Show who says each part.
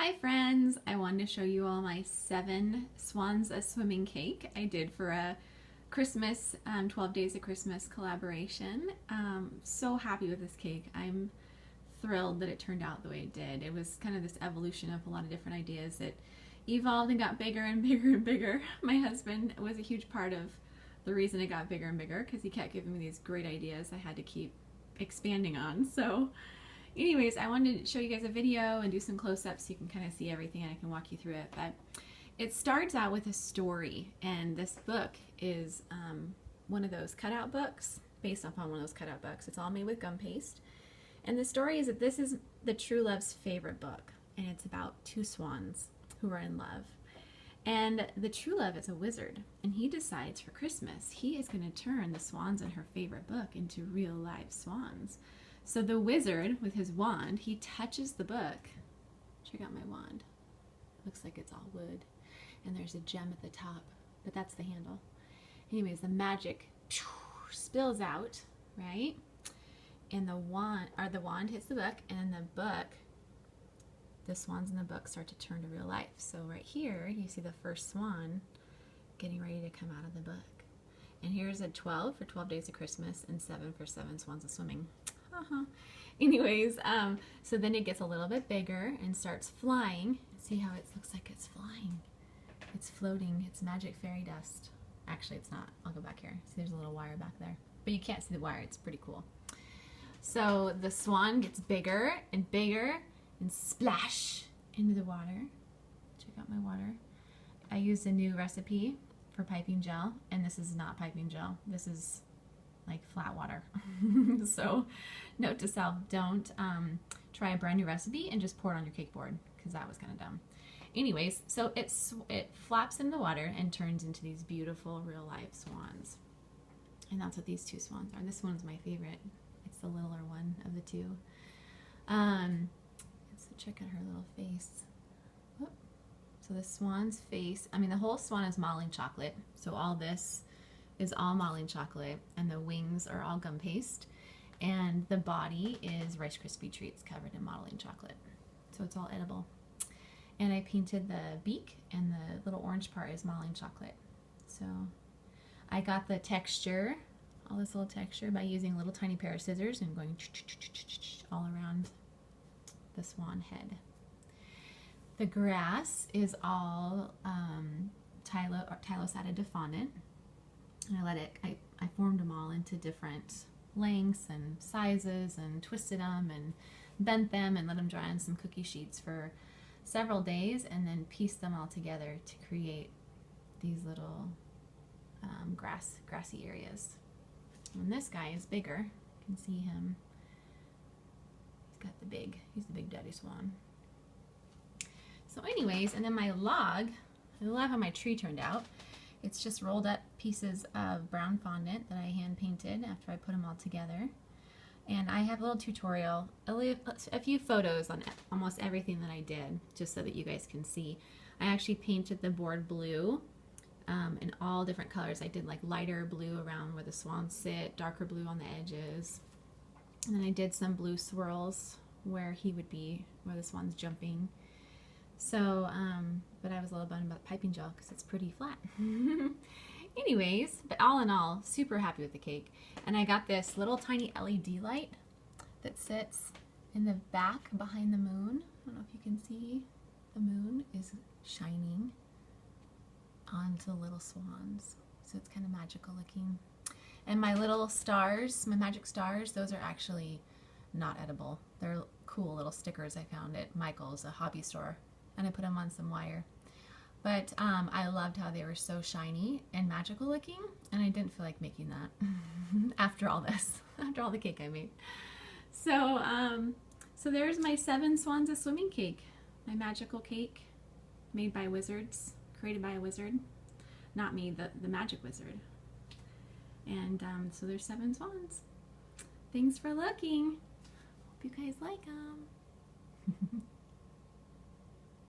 Speaker 1: Hi friends! I wanted to show you all my 7 Swans a Swimming cake I did for a Christmas, 12 Days of Christmas collaboration. So happy with this cake. I'm thrilled that it turned out the way it did. It was kind of this evolution of a lot of different ideas that evolved and got bigger and bigger and bigger. My husband was a huge part of the reason it got bigger and bigger because he kept giving me these great ideas I had to keep expanding on. So anyways, I wanted to show you guys a video and do some close-ups so you can kind of see everything and I can walk you through it. But it starts out with a story, and this book is one of those cutout books, based upon one of those cutout books. It's all made with gum paste. And the story is that this is the True Love's favorite book, and it's about 2 swans who are in love. And the True Love is a wizard, and he decides for Christmas he is going to turn the swans in her favorite book into real live swans. So the wizard, with his wand, he touches the book. Check out my wand. Looks like it's all wood. And there's a gem at the top, but that's the handle. Anyways, the magic spills out, right? And the wand hits the book, and the swans in the book start to turn to real life. So right here, you see the first swan getting ready to come out of the book. And here's a 12 for 12 Days of Christmas and 7 for 7 Swans of Swimming. Anyways, so then it gets a little bit bigger and starts flying. See how it looks like it's flying. It's floating. It's magic fairy dust. Actually, it's not. I'll go back here. See, there's a little wire back there. But you can't see the wire. It's pretty cool. So the swan gets bigger and splash into the water. Check out my water. I used a new recipe for piping gel, and this is not piping gel. This is like flat water. So note to self, don't try a brand new recipe and just pour it on your cake board, because that was kind of dumb. Anyways, so it flaps in the water and turns into these beautiful real life swans. And that's what these 2 swans are. This one's my favorite. It's the littler one of the 2. So check out her little face. Whoop. So the swan's face, I mean the whole swan is modeling chocolate. So all this is all modeling chocolate, and the wings are all gum paste, and the body is Rice Krispie treats covered in modeling chocolate. So it's all edible. And I painted the beak, and the little orange part is modeling chocolate. So I got the texture, all this little texture, by using a little tiny pair of scissors and going all around the swan head. The grass is all tylosatted fondant. And I formed them all into different lengths and sizes, and twisted them and bent them and let them dry on some cookie sheets for several days, and then pieced them all together to create these little grassy areas. And this guy is bigger. You can see him. He's the big daddy swan. So anyways, and then my log, I love how my tree turned out. It's just rolled up pieces of brown fondant that I hand painted after I put them all together. And I have a little tutorial, a few photos on almost everything that I did, just so that you guys can see. I actually painted the board blue in all different colors. I did like lighter blue around where the swans sit, darker blue on the edges. And then I did some blue swirls where he would be, where the swan's jumping. So, but I was a little bummed about piping gel because it's pretty flat. Anyways, but all in all, super happy with the cake. And I got this little tiny LED light that sits in the back behind the moon. I don't know if you can see. The moon is shining onto little swans. So it's kind of magical looking. And my little stars, my magic stars, those are actually not edible. They're cool little stickers I found at Michael's, a hobby store. And I put them on some wire. But I loved how they were so shiny and magical looking, and I didn't feel like making that after all this, after all the cake I made. So, so there's my 7 Swans a Swimming cake, my magical cake made by wizards, created by a wizard, not me, the magic wizard. And so there's 7 swans. Thanks for looking. Hope you guys like them.